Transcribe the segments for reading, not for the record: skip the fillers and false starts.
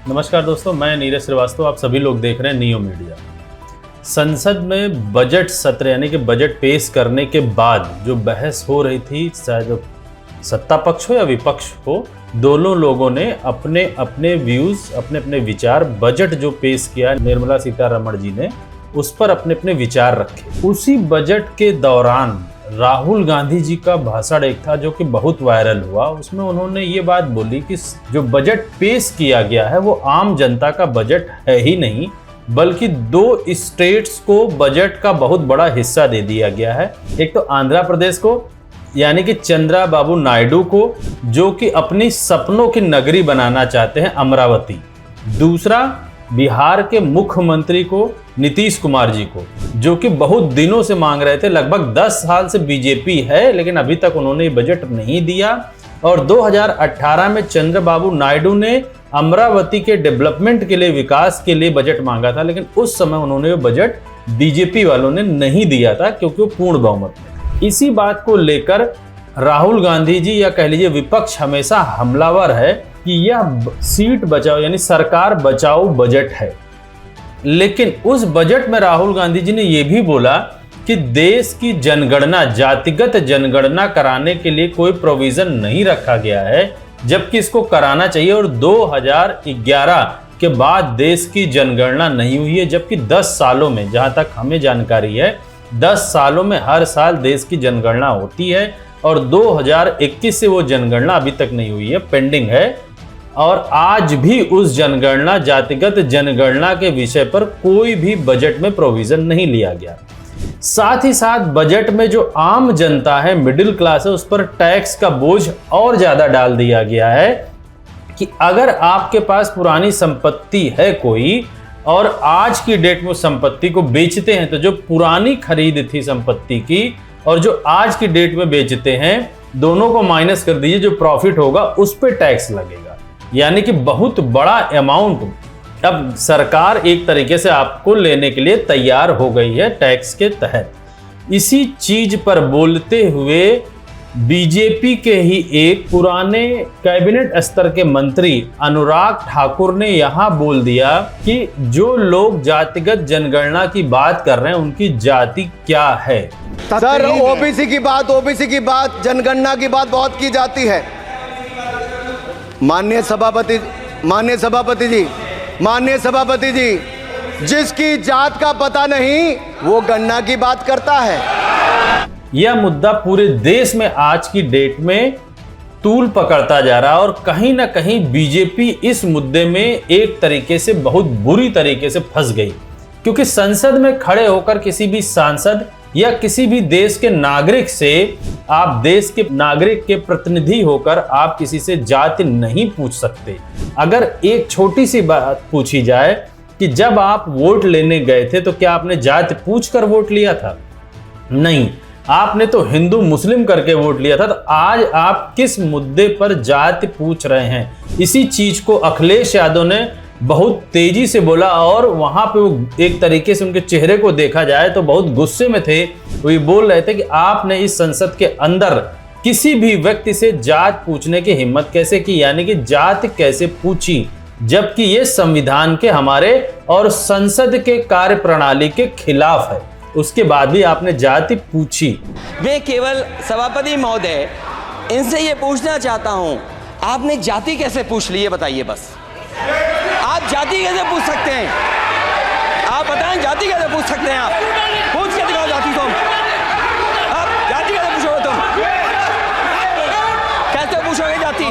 नमस्कार दोस्तों, मैं नीरज श्रीवास्तव। आप सभी लोग देख रहे हैं नियो मीडिया। संसद में बजट सत्र यानी कि बजट पेश करने के बाद जो बहस हो रही थी, चाहे सत्ता पक्ष हो या विपक्ष हो, दोनों लोगों ने अपने अपने व्यूज, अपने अपने विचार, बजट जो पेश किया निर्मला सीतारमण जी ने, उस पर अपने अपने विचार रखे। उसी बजट के दौरान राहुल गांधी जी का भाषण एक था जो कि बहुत वायरल हुआ। उसमें उन्होंने ये बात बोली कि जो बजट पेश किया गया है वो आम जनता का बजट है ही नहीं, बल्कि 2 स्टेट्स को बजट का बहुत बड़ा हिस्सा दे दिया गया है। एक तो आंध्र प्रदेश को यानी कि चंद्रबाबू नायडू को, जो कि अपनी सपनों की नगरी बनाना चाहते हैं अमरावती। दूसरा बिहार के मुख्यमंत्री को, नीतीश कुमार जी को, जो कि बहुत दिनों से मांग रहे थे। लगभग 10 साल से बीजेपी है लेकिन अभी तक उन्होंने बजट नहीं दिया। और 2018 में चंद्रबाबू नायडू ने अमरावती के डेवलपमेंट के लिए, विकास के लिए बजट मांगा था, लेकिन उस समय उन्होंने बजट बीजेपी वालों ने नहीं दिया था क्योंकि वो पूर्ण बहुमत में। इसी बात को लेकर राहुल गांधी जी या कह लीजिए विपक्ष हमेशा हमलावर है कि यह सीट बचाओ यानी सरकार बचाओ बजट है। लेकिन उस बजट में राहुल गांधी जी ने यह भी बोला कि देश की जनगणना, जातिगत जनगणना कराने के लिए कोई प्रोविजन नहीं रखा गया है, जबकि इसको कराना चाहिए। और 2011 के बाद देश की जनगणना नहीं हुई है, जबकि 10 सालों में, जहां तक हमें जानकारी है, 10 सालों में हर साल देश की जनगणना होती है। और 2021 से वो जनगणना अभी तक नहीं हुई है, पेंडिंग है। और आज भी उस जनगणना, जातिगत जनगणना के विषय पर कोई भी बजट में प्रोविजन नहीं लिया गया। साथ ही साथ बजट में जो आम जनता है, मिडिल क्लास है, उस पर टैक्स का बोझ और ज्यादा डाल दिया गया है कि अगर आपके पास पुरानी संपत्ति है कोई और आज की डेट में संपत्ति को बेचते हैं, तो जो पुरानी खरीद थी संपत्ति की और जो आज की डेट में बेचते हैं, दोनों को माइनस कर दीजिए, जो प्रॉफिट होगा उस पर टैक्स लगेगा। यानी कि बहुत बड़ा अमाउंट अब सरकार एक तरीके से आपको लेने के लिए तैयार हो गई है टैक्स के तहत। इसी चीज पर बोलते हुए बीजेपी के ही एक पुराने कैबिनेट स्तर के मंत्री अनुराग ठाकुर ने यहां बोल दिया कि जो लोग जातिगत जनगणना की बात कर रहे हैं उनकी जाति क्या है। सर, ओबीसी की बात, जनगणना की बात बहुत की जाती है। माननीय सभापति जी, जिसकी जात का पता नहीं वो गणना की बात करता है। यह मुद्दा पूरे देश में आज की डेट में तूल पकड़ता जा रहा है और कहीं ना कहीं बीजेपी इस मुद्दे में एक तरीके से बहुत बुरी तरीके से फंस गई, क्योंकि संसद में खड़े होकर किसी भी सांसद या किसी भी देश के नागरिक से, आप देश के नागरिक के प्रतिनिधि होकर आप किसी से जाति नहीं पूछ सकते। अगर एक छोटी सी बात पूछी जाए कि जब आप वोट लेने गए थे तो क्या आपने जाति पूछकर वोट लिया था? नहीं, आपने तो हिंदू मुस्लिम करके वोट लिया था। तो आज आप किस मुद्दे पर जाति पूछ रहे हैं? इसी चीज को अखिलेश यादव ने बहुत तेजी से बोला और वहां पे वो एक तरीके से उनके चेहरे को देखा जाए तो बहुत गुस्से में थे। वो ये बोल रहे थे कि आपने इस संसद के अंदर किसी भी व्यक्ति से जात पूछने की हिम्मत कैसे की, यानी कि जात कैसे पूछी, जबकि ये संविधान के, हमारे और संसद के कार्य प्रणाली के खिलाफ है। उसके बाद भी आपने जाति पूछी। मैं केवल सभापति महोदय इनसे ये पूछना चाहता हूँ, आपने जाति कैसे पूछ ली, ये बताइए बस। आप जाति कैसे पूछ सकते हैं? आप बताएं, जाति कैसे पूछ सकते हैं? आप पूछ के दिखाओ जाति तुम। आप जाति कैसे पूछोगे तुम? कैसे पूछोगे जाति?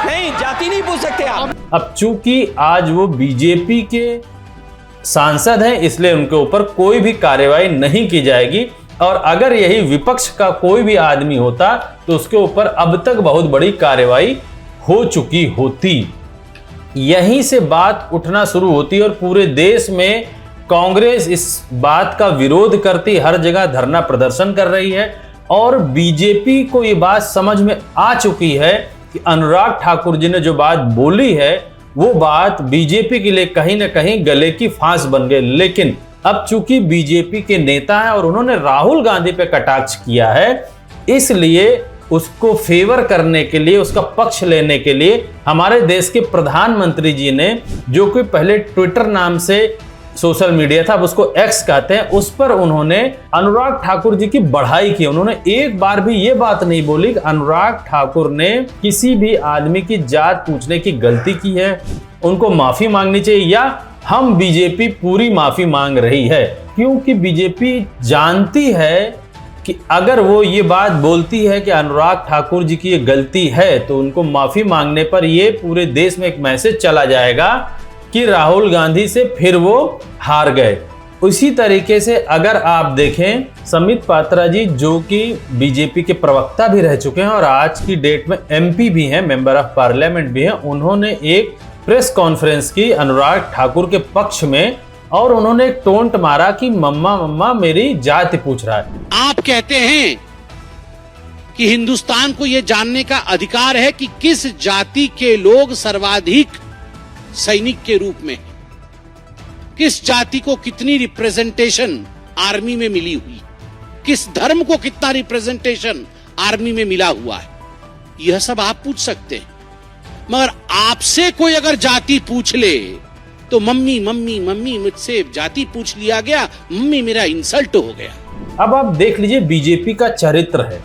नहीं, जाति नहीं पूछ सकते आप। अब चूंकि आज वो बीजेपी के सांसद हैं, इसलिए उनके ऊपर कोई भी कार्रवाई नहीं की जाएगी। और अगर यही विपक्ष का कोई भी आदमी होता तो उसके ऊपर अब तक बहुत बड़ी कार्रवाई हो चुकी होती। यहीं से बात उठना शुरू होती और पूरे देश में कांग्रेस इस बात का विरोध करती, हर जगह धरना प्रदर्शन कर रही है। और बीजेपी को ये बात समझ में आ चुकी है कि अनुराग ठाकुर जी ने जो बात बोली है वो बात बीजेपी के लिए कहीं ना कहीं गले की फांस बन गई। लेकिन अब चूंकि बीजेपी के नेता हैं और उन्होंने राहुल गांधी पे कटाक्ष किया है, इसलिए उसको फेवर करने के लिए, उसका पक्ष लेने के लिए हमारे देश के प्रधानमंत्री जी ने, जो कि पहले ट्विटर नाम से सोशल मीडिया था, अब उसको एक्स कहते हैं, उस पर उन्होंने अनुराग ठाकुर जी की बढ़ाई की। उन्होंने एक बार भी ये बात नहीं बोली कि अनुराग ठाकुर ने किसी भी आदमी की जात पूछने की गलती की है, उनको माफी मांगनी चाहिए, या हम बीजेपी पूरी माफी मांग रही है। क्योंकि बीजेपी जानती है कि अगर वो ये बात बोलती है कि अनुराग ठाकुर जी की ये गलती है, तो उनको माफी मांगने पर ये पूरे देश में एक मैसेज चला जाएगा कि राहुल गांधी से फिर वो हार गए। उसी तरीके से अगर आप देखें, संबित पात्रा जी जो कि बीजेपी के प्रवक्ता भी रह चुके हैं और आज की डेट में एमपी भी हैं, मेंबर ऑफ पार्लियामेंट भी हैं, उन्होंने एक प्रेस कॉन्फ्रेंस की अनुराग ठाकुर के पक्ष में, और उन्होंने एक टोंट मारा कि मम्मा मम्मा मेरी जाति पूछ रहा है। आप कहते हैं कि हिंदुस्तान को यह जानने का अधिकार है कि किस जाति के लोग सर्वाधिक सैनिक के रूप में, किस जाति को कितनी रिप्रेजेंटेशन आर्मी में मिली हुई, किस धर्म को कितना रिप्रेजेंटेशन आर्मी में मिला हुआ है, यह सब आप पूछ सकते हैं। मगर आपसे कोई अगर जाति पूछ ले तो मम्मी मम्मी मम्मी, मुझसे जाति पूछ लिया गया, मम्मी मेरा इंसल्ट हो गया। अब आप देख लीजिए, बीजेपी का चरित्र है,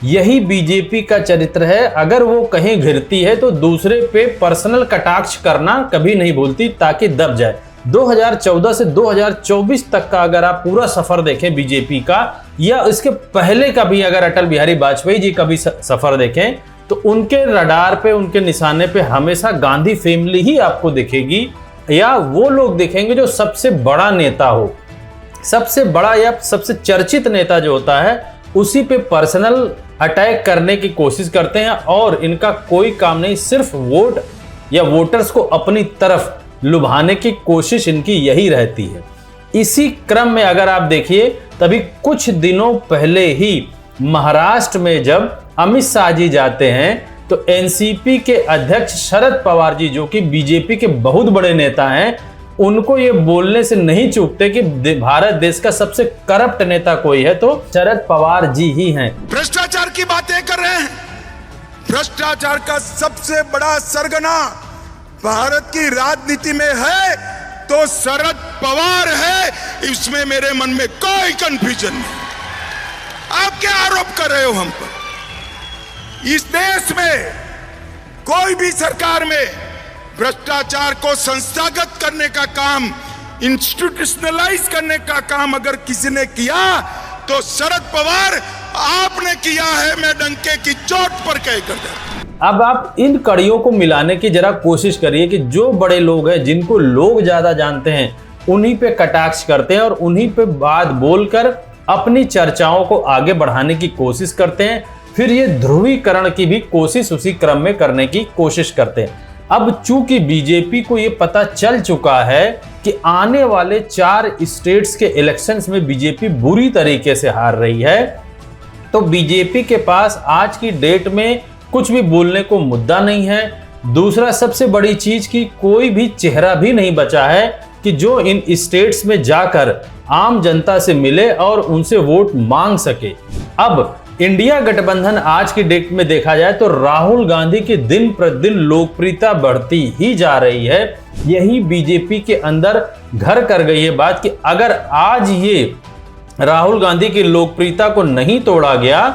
यही बीजेपी का चरित्र है। अगर वो कहीं घिरती है तो दूसरे पे पर्सनल कटाक्ष करना कभी नहीं भूलती, ताकि दब जाए। 2014 से 2024 तक का अगर आप पूरा सफर देखें बीजेपी का, या इसके पहले का भी अगर अटल बिहारी वाजपेयी जी का भी सफर देखें, तो उनके रडार पे, उनके निशाने पे हमेशा गांधी फैमिली ही आपको दिखेगी, या वो लोग दिखेंगे जो सबसे बड़ा नेता हो, सबसे बड़ा या सबसे चर्चित नेता जो होता है, उसी पे पर्सनल अटैक करने की कोशिश करते हैं। और इनका कोई काम नहीं, सिर्फ वोट या वोटर्स को अपनी तरफ लुभाने की कोशिश इनकी यही रहती है। इसी क्रम में अगर आप देखिए, तभी कुछ दिनों पहले ही महाराष्ट्र में जब अमित शाह जी जाते हैं, तो एनसीपी के अध्यक्ष शरद पवार जी, जो कि बीजेपी के बहुत बड़े नेता हैं, उनको ये बोलने से नहीं चूकते कि भारत देश का सबसे करप्ट नेता कोई है तो शरद पवार जी ही हैं। भ्रष्टाचार की बातें कर रहे हैं। भ्रष्टाचार का सबसे बड़ा सरगना भारत की राजनीति में है तो शरद पवार है, इसमें मेरे मन में कोई कंफ्यूजन नहीं। आप क्या आरोप कर रहे हो हम पर? इस देश में कोई भी सरकार में भ्रष्टाचार को संस्थागत करने का काम, इंस्टीट्यूशनलाइज करने का काम अगर किसी ने किया तो शरद पवार आपने किया है, मैं डंके की चोट पर कह कर देता। अब आप इन कड़ियों को मिलाने की जरा कोशिश करिए कि जो बड़े लोग हैं, जिनको लोग ज्यादा जानते हैं, उन्हीं पे कटाक्ष करते हैं और उन्हीं पे बात बोलकर अपनी चर्चाओं को आगे बढ़ाने की कोशिश करते हैं। फिर ये ध्रुवीकरण की भी कोशिश उसी क्रम में करने की कोशिश करते हैं। अब चूंकि बीजेपी को ये पता चल चुका है कि आने वाले 4 स्टेट्स के इलेक्शंस में बीजेपी बुरी तरीके से हार रही है, तो बीजेपी के पास आज की डेट में कुछ भी बोलने को मुद्दा नहीं है। दूसरा सबसे बड़ी चीज की कोई भी चेहरा भी नहीं बचा है कि जो इन स्टेट्स में जाकर आम जनता से मिले और उनसे वोट मांग सके। अब इंडिया गठबंधन आज की डेट में देखा जाए तो राहुल गांधी की दिन प्रतिदिन लोकप्रियता बढ़ती ही जा रही है। यही बीजेपी के अंदर घर कर गई है बात कि अगर आज ये राहुल गांधी की लोकप्रियता को नहीं तोड़ा गया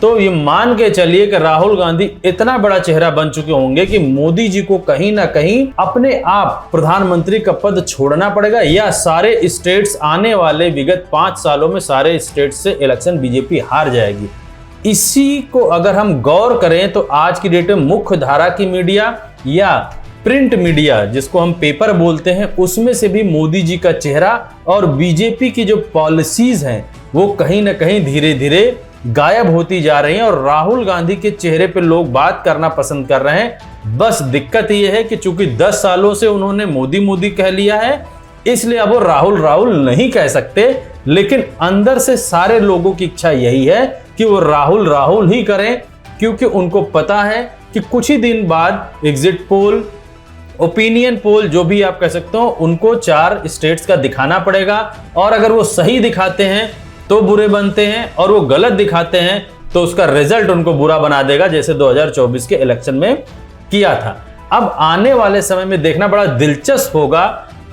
तो ये मान के चलिए कि राहुल गांधी इतना बड़ा चेहरा बन चुके होंगे कि मोदी जी को कहीं ना कहीं अपने आप प्रधानमंत्री का पद छोड़ना पड़ेगा, या सारे स्टेट्स आने वाले विगत 5 सालों में सारे स्टेट्स से इलेक्शन बीजेपी हार जाएगी। इसी को अगर हम गौर करें तो आज की डेट में मुख्य धारा की मीडिया या प्रिंट मीडिया, जिसको हम पेपर बोलते हैं, उसमें से भी मोदी जी का चेहरा और बीजेपी की जो पॉलिसीज हैं वो कहीं ना कहीं धीरे धीरे गायब होती जा रही हैं और राहुल गांधी के चेहरे पे लोग बात करना पसंद कर रहे हैं। बस दिक्कत यह है कि चूंकि 10 सालों से उन्होंने मोदी मोदी कह लिया है, इसलिए अब वो राहुल राहुल नहीं कह सकते, लेकिन अंदर से सारे लोगों की इच्छा यही है कि वो राहुल राहुल ही करें, क्योंकि उनको पता है कि कुछ ही दिन बाद एग्जिट पोल, ओपिनियन पोल, जो भी आप कह सकते हो, उनको 4 स्टेट्स का दिखाना पड़ेगा और अगर वो सही दिखाते हैं तो बुरे बनते हैं और वो गलत दिखाते हैं तो उसका रिजल्ट उनको बुरा बना देगा, जैसे 2024 के इलेक्शन में किया था। अब आने वाले समय में देखना बड़ा दिलचस्प होगा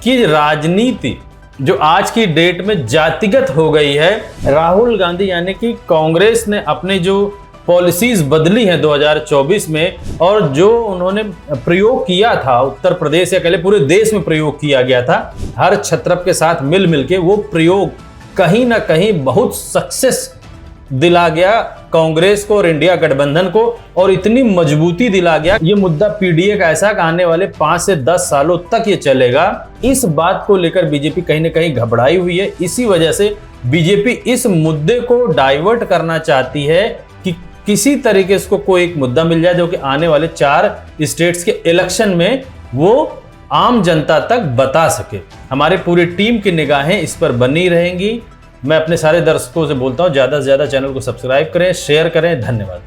कि राजनीति जो आज की डेट में जातिगत हो गई है। राहुल गांधी यानी कि कांग्रेस ने अपने जो पॉलिसीज बदली हैं 2024 में, और जो उन्होंने प्रयोग किया था उत्तर प्रदेश या कह पूरे देश में प्रयोग किया गया था, हर छत्रप के साथ मिल के वो प्रयोग कहीं ना कहीं बहुत सक्सेस दिला गया कांग्रेस को और इंडिया गठबंधन को, और इतनी मजबूती दिला गया। ये मुद्दा पीडीए का ऐसा कि आने वाले 5 से 10 सालों तक ये चलेगा। इस बात को लेकर बीजेपी कहीं ना कहीं घबराई हुई है। इसी वजह से बीजेपी इस मुद्दे को डाइवर्ट करना चाहती है कि किसी तरीके से कोई एक मुद्दा मिल जाए जो कि आने वाले 4 स्टेट्स के इलेक्शन में वो आम जनता तक बता सके। हमारे पूरी टीम की निगाहें इस पर बनी रहेंगी। मैं अपने सारे दर्शकों से बोलता हूं, ज़्यादा से ज़्यादा चैनल को सब्सक्राइब करें, शेयर करें। धन्यवाद।